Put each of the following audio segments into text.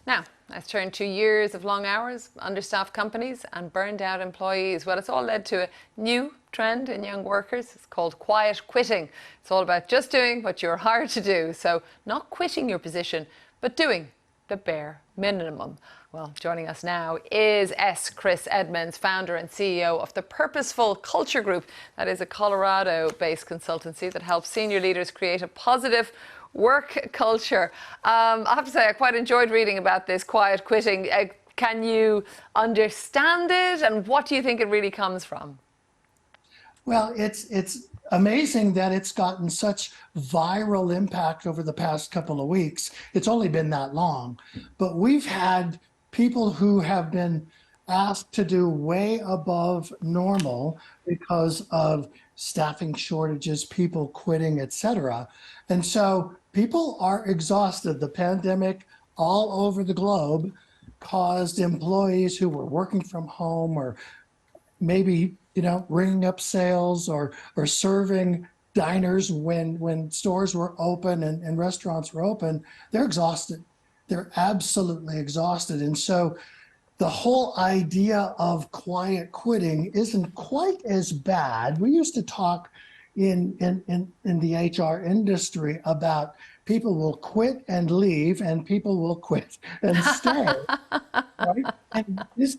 Now, let's turn to years of long hours, understaffed companies and burned out employees. Well, it's all led to a new trend in young workers. It's called quiet quitting. It's all about just doing what you're hired to do. So not quitting your position, but doing the bare minimum. Well, joining us now is Chris Edmonds, founder and CEO of the Purposeful Culture Group. That is a Colorado-based consultancy that helps senior leaders create a positive work culture. I have to say, I quite enjoyed reading about this quiet quitting. Can you understand it, and what do you think it really comes from? Well, it's amazing that it's gotten such viral impact over the past couple of weeks. It's only been that long, but we've had people who have been asked to do way above normal because of staffing shortages, people quitting, etc. And so people are exhausted. The pandemic all over the globe caused employees who were working from home or maybe, ringing up sales or serving diners when stores were open and restaurants were open. They're exhausted. They're absolutely exhausted. And so the whole idea of quiet quitting isn't quite as bad. We used to talk in the HR industry about people will quit and leave and people will quit and stay, right? And this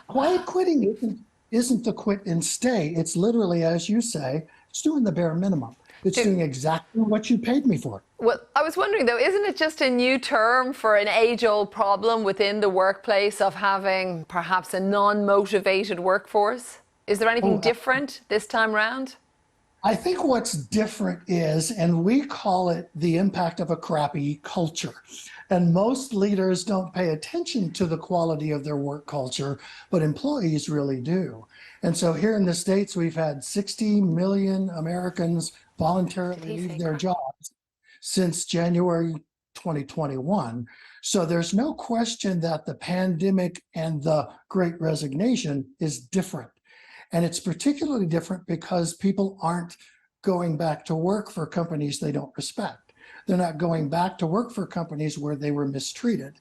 quiet quitting isn't the quit and stay. It's literally, as you say, it's doing the bare minimum. It's doing exactly what you paid me for. Well, I was wondering though, isn't it just a new term for an age-old problem within the workplace of having perhaps a non-motivated workforce? Is there anything different this time round? I think what's different is, and we call it the impact of a crappy culture. And most leaders don't pay attention to the quality of their work culture, but employees really do. And so here in the States, we've had 60 million Americans voluntarily leave their jobs since January 2021. So there's no question that the pandemic and the Great Resignation is different. And it's particularly different because people aren't going back to work for companies they don't respect. They're not going back to work for companies where they were mistreated.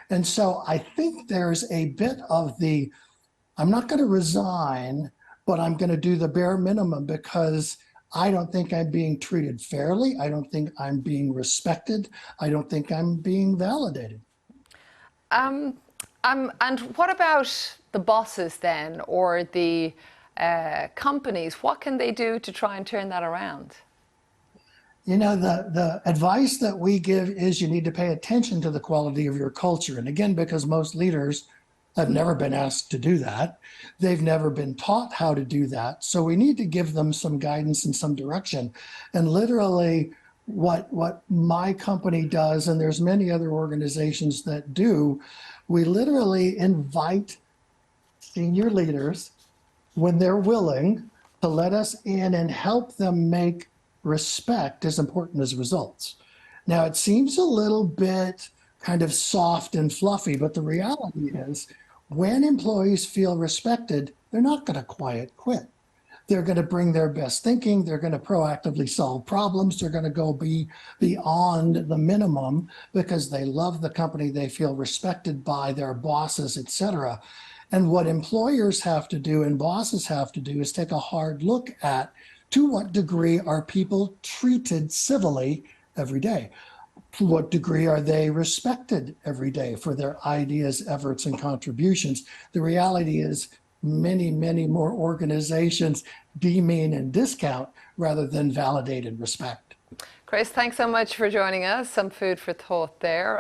And so I think there's a bit of I'm not going to resign, but I'm going to do the bare minimum because I don't think I'm being treated fairly. I don't think I'm being respected. I don't think I'm being validated. And what about the bosses then, or the companies? What can they do to try and turn that around? The advice that we give is you need to pay attention to the quality of your culture. And again, because most leaders have never been asked to do that. They've never been taught how to do that. So we need to give them some guidance and some direction. And literally what my company does, and there's many other organizations that do, we literally invite senior leaders when they're willing to let us in and help them make respect as important as results. Now, it seems a little bit kind of soft and fluffy, but the reality is when employees feel respected, they're not going to quiet quit. They're going to bring their best thinking. They're going to proactively solve problems. They're going to go beyond the minimum because they love the company. They feel respected by their bosses, etc. And what employers have to do and bosses have to do is take a hard look at to what degree are people treated civilly every day? To what degree are they respected every day for their ideas, efforts, and contributions? The reality is many, many more organizations demean and discount rather than validate and respect. Chris, thanks so much for joining us. Some food for thought there.